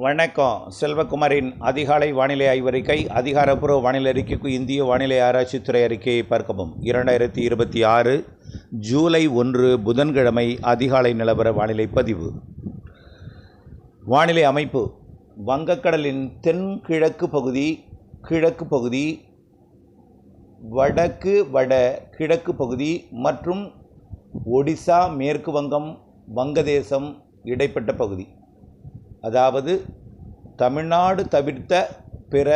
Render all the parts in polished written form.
வணக்கம். செல்வகுமாரின் அதிகாலை வானிலை ஆய்வறிக்கை. அதிகாரப்பூர்வ வானிலை அறிக்கைக்கு இந்திய வானிலை ஆராய்ச்சித்துறை அறிக்கையை பார்க்கவும். 2026 ஜூலை 1 புதன்கிழமை அதிகாலை நிலவர வானிலை பதிவு. வானிலை அமைப்பு: வங்கக்கடலின் தென்கிழக்கு பகுதி, கிழக்கு பகுதி, வடக்கு வட கிழக்கு பகுதி மற்றும் ஒடிசா, மேற்கு வங்கம், வங்கதேசம் இடைப்பட்ட பகுதி, அதாவது தமிழ்நாடு தவிர்த்த பிற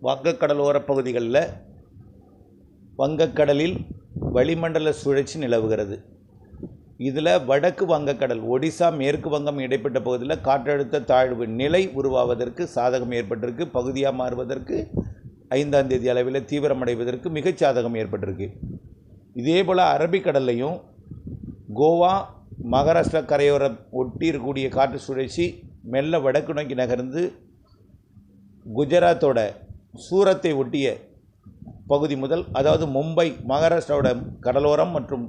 வங்கக்கடலோர பகுதிகளில் வங்கக்கடலில் வளிமண்டல சுழற்சி நிலவுகிறது. இதில் வடக்கு வங்கக்கடல், ஒடிசா, மேற்கு வங்கம் இடைப்பட்ட பகுதியில் காற்றழுத்த தாழ்வு நிலை உருவாவதற்கு சாதகம் ஏற்பட்டிருக்கு. பகுதியாக மாறுவதற்கு 5ஆம் தேதி அளவில் தீவிரமடைவதற்கு மிகச் சாதகம் ஏற்பட்டிருக்கு. இதேபோல் அரபிக்கடல்லையும் கோவா, மகாராஷ்டிரா கரையோரம் ஒட்டி இருக்கக்கூடிய காற்று சுழற்சி மெல்ல வடக்கு நோக்கி நகர்ந்து குஜராத்தோட சூரத்தை ஒட்டிய பகுதி முதல், அதாவது மும்பை, மகாராஷ்டிராவோட கடலோரம் மற்றும்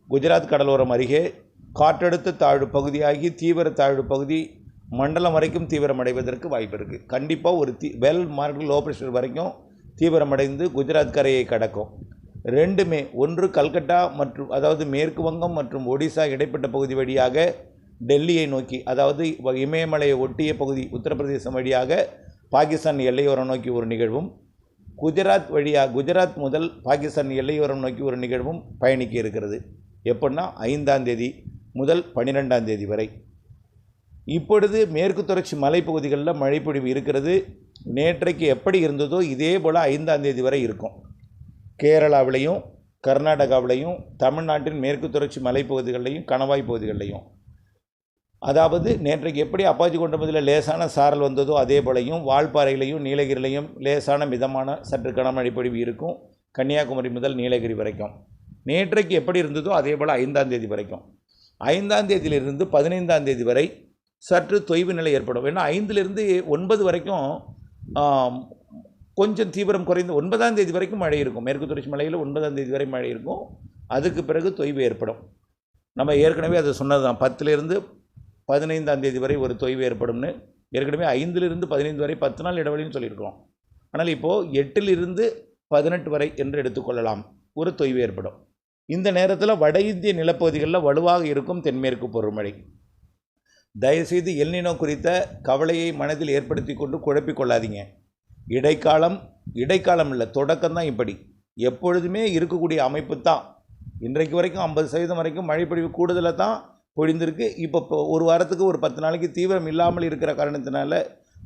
குஜராத் கடலோரம் அருகே காற்றழுத்த தாழ்வு பகுதியாகி தீவிர தாழ்வு பகுதி மண்டலம் வரைக்கும் தீவிரமடைவதற்கு வாய்ப்பு இருக்குது. கண்டிப்பாக ஒரு வெல் மார்க் லோ ப்ரெஷர் வரைக்கும் தீவிரமடைந்து குஜராத் கரையை கடக்கும். ரெண்டுமே, ஒன்று கல்கட்டா மற்றும் அதாவது மேற்கு வங்கம் மற்றும் ஒடிசா இடைப்பட்ட பகுதி வழியாக டெல்லியை நோக்கி, அதாவது இமயமலையை ஒட்டிய பகுதி உத்தரப்பிரதேசம் வழியாக பாகிஸ்தான் எல்லையோரம் நோக்கி ஒரு நிகழ்வும், குஜராத் முதல் பாகிஸ்தான் எல்லையோரம் நோக்கி ஒரு நிகழ்வும் பயணிக்க இருக்கிறது. எப்படின்னா 5ஆம் தேதி முதல் 12ஆம் தேதி வரை. இப்பொழுது மேற்கு தொடர்ச்சி மலைப்பகுதிகளில் மழைப்பொழிவு இருக்கிறது. நேற்றைக்கு எப்படி இருந்ததோ இதே போல் 5ஆம் தேதி வரை இருக்கும். கேரளாவிலையும் கர்நாடகாவிலையும் தமிழ்நாட்டின் மேற்கு தொடர்ச்சி மலைப்பகுதிகளிலையும் கணவாய் பகுதிகளிலையும், அதாவது நேற்றைக்கு எப்படி அப்பாச்சி கொண்டபதில் லேசான சாரல் வந்ததோ அதே போலையும் வால்பாறையிலையும் நீலகிரிலையும் லேசான மிதமான சற்று கனமழை பொழிவு இருக்கும். கன்னியாகுமரி முதல் நீலகிரி வரைக்கும் நேற்றைக்கு எப்படி இருந்ததோ அதே போல் 5ஆம் தேதி வரைக்கும். 5ஆம் தேதியிலிருந்து 15ஆம் தேதி வரை சற்று தொய்வு நிலை ஏற்படும். ஏன்னா 5லிருந்து 9 வரைக்கும் கொஞ்சம் தீவிரம் குறைந்து 9ஆம் தேதி வரைக்கும் மழை இருக்கும். மேற்கு தொடர்ச்சி மலையில் 9ஆம் தேதி வரை மழை இருக்கும். அதுக்கு பிறகு தொய்வு ஏற்படும். நம்ம ஏற்கனவே அதை சொன்னது தான். 10லிருந்து 15ஆம் தேதி வரை ஒரு தொய்வு ஏற்படும்னு ஏற்கனவே 5லிருந்து 15 வரை 10 நாள் இடைவெளின்னு சொல்லியிருக்கோம். ஆனால் இப்போது 8லிருந்து 18 வரை என்று எடுத்துக்கொள்ளலாம், ஒரு தொய்வு ஏற்படும். இந்த நேரத்தில் வட இந்திய நிலப்பகுதிகளில் வலுவாக இருக்கும் தென்மேற்கு பருவமழை. தயவுசெய்து எல்னினோ குறித்த கவலையை மனதில் ஏற்படுத்தி கொண்டு குழப்பிக்கொள்ளாதீங்க. இடைக்காலம் இல்லை, தொடக்கம்தான். இப்படி எப்பொழுதுமே இருக்கக்கூடிய அமைப்பு தான். இன்றைக்கு வரைக்கும் 50% வரைக்கும் மழைப்பொழிவு கூடுதலாக தான் பொழிந்திருக்கு. இப்போ ஒரு வாரத்துக்கு ஒரு 10 நாளைக்கு தீவிரம் இல்லாமல் இருக்கிற காரணத்தினால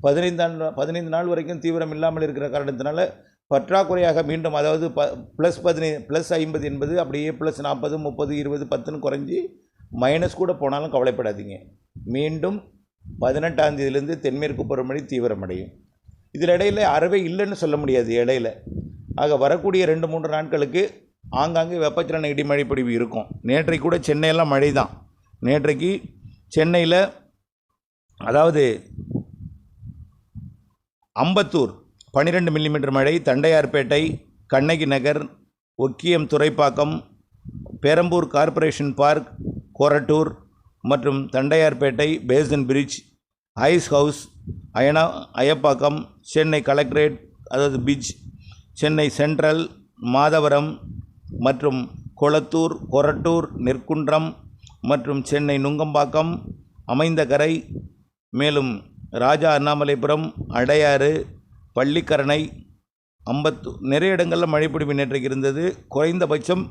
15 நாள் வரைக்கும் தீவிரம் இல்லாமல் இருக்கிற காரணத்தினால பற்றாக்குறையாக மீண்டும், அதாவது +50 என்பது அப்படியே +40, 30, 20, 10ன்னு குறைஞ்சி மைனஸ் கூட போனாலும் கவலைப்படாதீங்க. மீண்டும் 18ஆம் தேதியிலேருந்து தென்மேற்கு பருவமழை தீவிரமடையும். இதில் இடையில் அறவே இல்லைன்னு சொல்ல முடியாது இடையில். ஆக வரக்கூடிய 2-3 நாட்களுக்கு ஆங்காங்கே வெப்பச்சலன இடிமழை பொழிவு இருக்கும். நேற்றைக்கு கூட சென்னையெல்லாம் மழை தான். நேற்றைக்கு சென்னையில், அதாவது அம்பத்தூர் 12 மில்லிமீட்டர் மழை, தண்டையார்பேட்டை, கண்ணகி நகர், ஒக்கியம் துறைப்பாக்கம், பெரம்பூர் கார்ப்பரேஷன் பார்க், கொரட்டூர் மற்றும் Tondiarpet, basin bridge, ice house, Ayapakkam, Chennai collectorate அதாவது பீச், சென்னை சென்ட்ரல், மாதவரம் மற்றும் கொளத்தூர், கொரட்டூர், நெற்குன்றம் மற்றும் சென்னை நுங்கம்பாக்கம், அமைந்தகரை, மேலும் ராஜா அண்ணாமலைபுரம், அடையாறு, பள்ளிக்கரணை, அம்பத்தூர் நிறைய இடங்களில் மழைப்பொழிவு நேற்றைக்கு இருந்தது. குறைந்தபட்சம்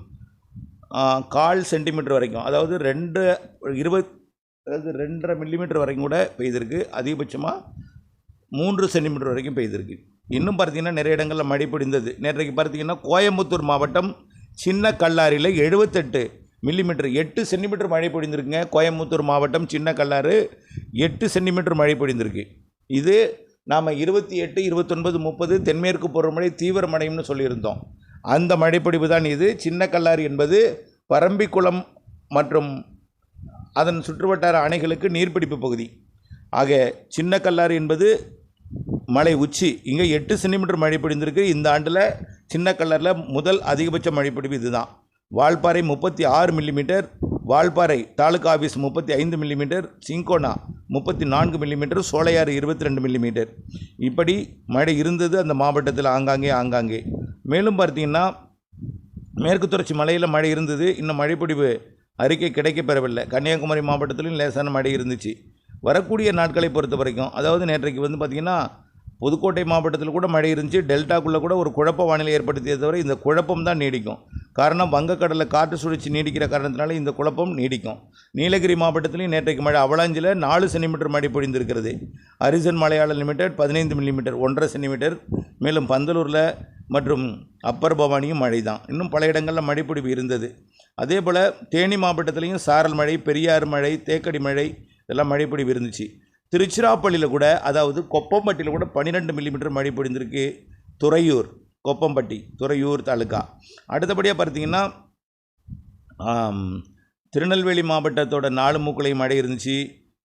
1/4 சென்டிமீட்டர் வரைக்கும், அதாவது 2.5 மில்லிமீட்டர் வரைக்கும் கூட பெய்திருக்கு. அதிகபட்சமாக 3 சென்டிமீட்டர் வரைக்கும் பெய்திருக்கு. இன்னும் பார்த்திங்கன்னா நிறைய இடங்களில் மழை பொழிந்தது. நேற்றைக்கு பார்த்திங்கன்னா கோயம்புத்தூர் மாவட்டம் சின்ன கல்லாரில் 78 மில்லிமீட்டர் 8 சென்டிமீட்டர் மழை பொழிந்திருக்குங்க. கோயம்புத்தூர் மாவட்டம் சின்ன கல்லாறு 8 சென்டிமீட்டர் மழை பொழிந்திருக்கு. இது நாம் 28, 29, 30 தென்மேற்கு பருவமழை தீவிரமடையும்னு சொல்லியிருந்தோம். அந்த மழைப்பொழிவு தான் இது. சின்ன கல்லாறு என்பது பரம்பிக்குளம் மற்றும் அதன் சுற்றுவட்டார அணைகளுக்கு நீர்பிடிப்பு பகுதி. ஆக சின்ன கல்லாறு என்பது மழை உச்சி. இங்கே 8 சென்டிமீட்டர் மழை பொழிந்திருக்கு. இந்த ஆண்டில் சின்ன கல்லாரில் முதல் அதிகபட்ச மழைப்பொழிவு இதுதான். Valparai 36 millimetre, Valparai taluka office 35 millimetre, cinchona 34 millimetre, Sholayar 22 millimetre. இப்படி மழை இருந்தது அந்த மாவட்டத்தில் ஆங்காங்கே. மேலும் பார்த்தீங்கன்னா மேற்கு தொடர்ச்சி மலையில் மழை இருந்தது. இன்னும் மழைப்பொழிவு அறிக்கை கிடைக்கப்பெறவில்லை. கன்னியாகுமரி மாவட்டத்திலும் லேசான மழை இருந்துச்சு. வரக்கூடிய நாட்களை பொறுத்த வரைக்கும், அதாவது நேற்றைக்கு பார்த்திங்கன்னா புதுக்கோட்டை மாவட்டத்தில் கூட மழை இருந்துச்சு. டெல்டாக்குள்ளே கூட ஒரு குழப்ப வானிலை ஏற்படுத்திய தவிர இந்த குழப்பம் தான் நீடிக்கும். காரணம் வங்கக்கடலில் காற்று சுழற்சி நீடிக்கிற காரணத்தினால இந்த குழப்பம் நீடிக்கும். நீலகிரி மாவட்டத்திலையும் நேற்றைக்கு மழை அவலாஞ்சில் 4 சென்டிமீட்டர் மழை பொழிந்திருக்கிறது. ஹரிசன் மலையாள லிமிடெட் 15 மில்லிமீட்டர் 1.5 சென்டிமீட்டர். மேலும் பந்தலூரில் மற்றும் அப்பர் பவானியும் மழை தான். இன்னும் பல இடங்களில் மழைப்பொழிவு இருந்தது. அதே போல் தேனி மாவட்டத்திலையும் சாரல் மழை, பெரியாறு மழை, தேக்கடி மழை இதெல்லாம் மழைப்பொழிவு இருந்துச்சு. திருச்சிராப்பள்ளியில் கூட, அதாவது கொப்பம்பட்டியில் கூட 12 மில்லிமீட்டர் மழை பொழிந்திருக்கு. துறையூர், கொப்பம்பட்டி, துறையூர் தாலுக்கா. அடுத்தபடியாக பார்த்தீங்கன்னா திருநெல்வேலி மாவட்டத்தோட 4 மூக்களையும் மழை இருந்துச்சு.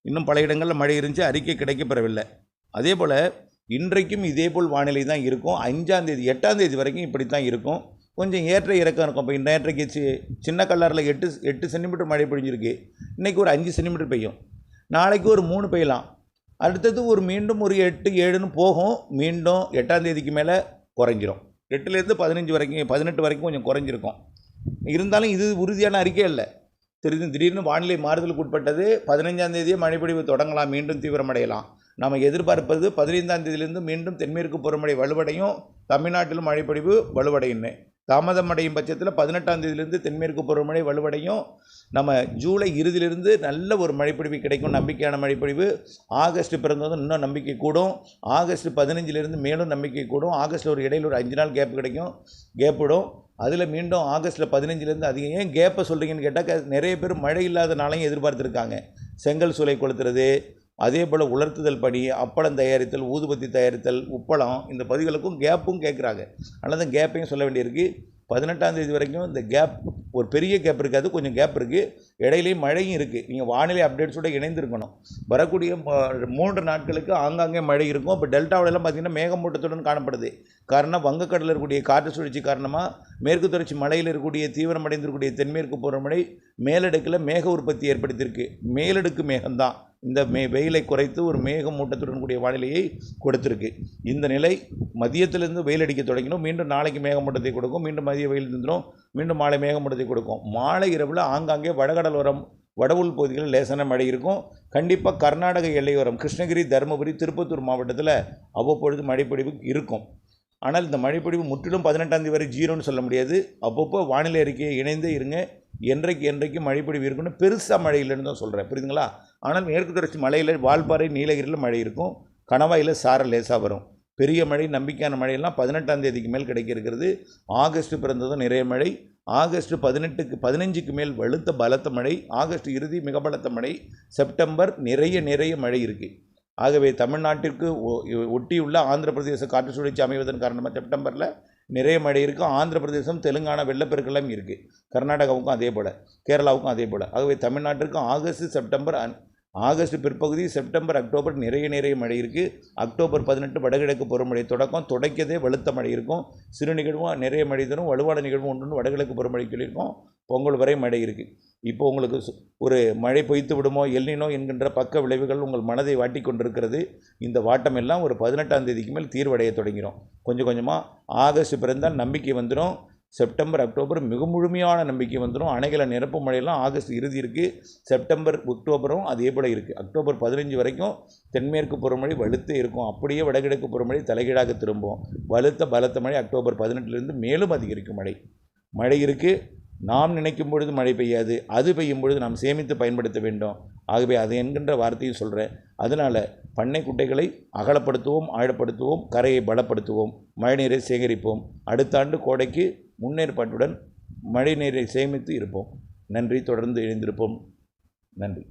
இன்னும் பல இடங்களில் மழை இருந்துச்சு, அறிக்கை கிடைக்கப்பெறவில்லை. அதே போல் இன்றைக்கும் இதேபோல் வானிலை தான் இருக்கும். 5ஆம் தேதி 8ஆம் தேதி வரைக்கும் இப்படி தான் இருக்கும். கொஞ்சம் ஏற்ற இறக்கம் இருக்கும். இப்போ நேற்றைக்கு சின்ன கல்லாரில் 8 சென்டிமீட்டர் மழை பொழிஞ்சிருக்கு. இன்றைக்கி ஒரு 5 சென்டிமீட்டர் பெய்யும். நாளைக்கு ஒரு 3 பெய்யலாம். அடுத்தது மீண்டும் ஒரு 8, 7ன்னு போகும். மீண்டும் 8ஆம் தேதிக்கு மேலே குறைஞ்சிரும். 8லேருந்து 15 வரைக்கும் 18 வரைக்கும் கொஞ்சம் குறைஞ்சிருக்கும். இருந்தாலும் இது உறுதியான அறிக்கை இல்லை. திடீர்னு வானிலை மாறுதலுக்கு உட்பட்டது. 15ஆம் தேதியே மழைப்பொழிவு தொடங்கலாம், மீண்டும் தீவிரமடையலாம். நாம் எதிர்பார்ப்பது 15ஆம் தேதியிலிருந்து மீண்டும் தென்மேற்கு பருவமழை வலுவடையும். தமிழ்நாட்டிலும் மழைப்பொழிவு வலுவடையும்னு. தாமதமடையும் பட்சத்தில் 18ஆம் தேதியிலிருந்து தென்மேற்கு பருவமழை வலுவடையும். நம்ம ஜூலை இறுதியிலிருந்து நல்ல ஒரு மழைப்பொழிவு கிடைக்கும், நம்பிக்கையான மழைப்பொழிவு. ஆகஸ்ட் பிறந்ததும் இன்னும் நம்பிக்கை கூடும். ஆகஸ்ட் 15லிருந்து மேலும் நம்பிக்கை கூடும். ஆகஸ்ட்டில் ஒரு இடையில் ஒரு 5 நாள் கேப் கிடைக்கும், கேப் விடும். அதில் மீண்டும் ஆகஸ்ட்டில் 15லேருந்து அதிகம். ஏன் கேப்பை சொல்கிறீங்கன்னு கேட்டால், நிறைய பேர் மழை இல்லாத நாளையும் எதிர்பார்த்துருக்காங்க. செங்கல் சூளை கொளுத்துறது, அதே போல் உலர்த்துதல் பணி, அப்பளம் தயாரித்தல், ஊதுபத்தி தயாரித்தல், உப்பளம், இந்த பதிவுகளுக்கும் கேப்பும் கேட்குறாங்க. அதனால் தான் கேப்பையும் சொல்ல வேண்டியிருக்கு. 18ஆம் தேதி வரைக்கும் இந்த கேப் ஒரு பெரிய கேப் இருக்காது, கொஞ்சம் கேப் இருக்குது. இடையிலையும் மழையும் இருக்குது. நீங்கள் வானிலை அப்டேட்ஸோடு இணைந்திருக்கணும். வரக்கூடிய 3 நாட்களுக்கு ஆங்காங்கே மழை இருக்கும். இப்போ டெல்டாவிலலாம் பார்த்திங்கன்னா மேகமூட்டத்துடன் காணப்படுது. காரணம் வங்கக்கடலில் இருக்கக்கூடிய காற்று சுழற்சி காரணமாக மேற்கு தொடர்ச்சி மலையில் இருக்கக்கூடிய தீவிரமடைந்திருக்கக்கூடிய தென்மேற்கு பருவமழை மேலடுக்கில் மேக உற்பத்தி ஏற்படுத்தியிருக்கு. மேலடுக்கு மேகம்தான் இந்த வெயிலை குறைத்து ஒரு மேகமூட்டத்துடன் கூடிய வானிலையை கொடுத்துருக்கு. இந்த நிலை மதியத்திலிருந்து வெயில் அடிக்க தொடங்கினோம். மீண்டும் நாளைக்கு மேகமூட்டத்தை கொடுக்கும். மீண்டும் மதிய வெயில் இருந்துடும். மீண்டும் மாலை மேகமூட்டத்தை கொடுக்கும். மாலை இரவில் ஆங்காங்கே வடகடலோரம் வடவுள் பகுதிகளில் லேசான மழை இருக்கும். கண்டிப்பாக கர்நாடக எல்லையோரம் கிருஷ்ணகிரி, தருமபுரி, திருப்பத்தூர் மாவட்டத்தில் அவ்வப்பொழுது மழைப்பொழிவு இருக்கும். ஆனால் இந்த மழைப்பொழிவு முற்றிலும் 18ஆம் தேதி வரை 0ன்னு சொல்ல முடியாது. அப்பப்போ வானிலை அறிக்கையை இணைந்தே இருங்க. என்றைக்கு மழைப்பொழிவு இருக்குன்னு, பெருசாக மழை இல்லைன்னு தான் சொல்கிறேன், புரியுதுங்களா? ஆனால் மேற்கு தொடர்ச்சி மலையில் வால்பாறை, நீலகிரியில் மழை இருக்கும். கணவாயில் சாரல் லேசாக வரும். பெரிய மழை, நம்பிக்கையான மழையெல்லாம் 18ஆம் தேதிக்கு மேல் கிடைக்க இருக்கிறது. ஆகஸ்ட் பிறந்ததும் நிறைய மழை. ஆகஸ்ட் 15க்கு மேல் வலுத்த பலத்த மழை. ஆகஸ்ட் இறுதி மிக பலத்த மழை. செப்டம்பர் நிறைய மழை இருக்குது. ஆகவே தமிழ்நாட்டிற்கு ஒட்டியுள்ள ஆந்திர பிரதேச காற்று சுழற்சி அமைவதன் காரணமாக செப்டம்பரில் நிறைய மழை இருக்குது. ஆந்திர பிரதேசம், தெலுங்கானா வெள்ளப்பெருக்கெல்லாம் இருக்குது. கர்நாடகாவுக்கும் அதே போல், கேரளாவுக்கும் அதே போல். ஆகவே தமிழ்நாட்டிற்கு ஆகஸ்ட் பிற்பகுதி, செப்டம்பர், அக்டோபர் நிறைய மழை இருக்குது. அக்டோபர் 18 வடகிழக்கு பருவமழை தொடக்கதே வலுத்த மழை இருக்கும். சிறு நிகழ்வும் நிறைய மழை தரும். வலுவான நிகழ்வும் ஒன்று வடகிழக்கு பருவமழை சொல்லியிருக்கோம். பொங்கல் வரை மழை இருக்குது. இப்போ உங்களுக்கு ஒரு மழை பொய்த்து விடுமோ, எல்னினோ என்கின்ற பக்க விளைவுகள் உங்கள் மனதை வாட்டி கொண்டிருக்கிறது. இந்த வாட்டம் எல்லாம் ஒரு 18ஆம் தேதிக்கு மேல் தீர்வடைய தொடங்கிறோம். கொஞ்சமாக ஆகஸ்ட் பிறந்தால் நம்பிக்கை வந்துடும். செப்டம்பர், அக்டோபர் மிக முழுமையான நம்பிக்கை வந்துடும். அணைகளை நிரப்பும் மழையெல்லாம் ஆகஸ்ட் இறுதி இருக்குது. செப்டம்பர், அக்டோபரும் அதே போல் இருக்குது. அக்டோபர் 15 வரைக்கும் தென்மேற்கு பருவமழை வலுத்தே இருக்கும். அப்படியே வடகிழக்கு பருவமழை தலைகீழாக திரும்பும். வலுத்த பலத்த மழை அக்டோபர் 18லிருந்து மேலும் அதிகரிக்கும். மழை இருக்குது. நாம் நினைக்கும் பொழுது மழை பெய்யாது. அது பெய்யும் பொழுது நாம் சேமித்து பயன்படுத்த வேண்டும். ஆகவே அது என்கின்ற வார்த்தையும் சொல்கிறேன். அதனால் பண்ணை குட்டைகளை அகலப்படுத்துவோம், ஆழப்படுத்துவோம், கரையை பலப்படுத்துவோம், மழைநீரை சேகரிப்போம். அடுத்த ஆண்டு கோடைக்கு முன்னேற்பாட்டுடன் மழை நீரை சேமித்து இருப்போம். நன்றி. தொடர்ந்து இணைந்திருப்போம். நன்றி.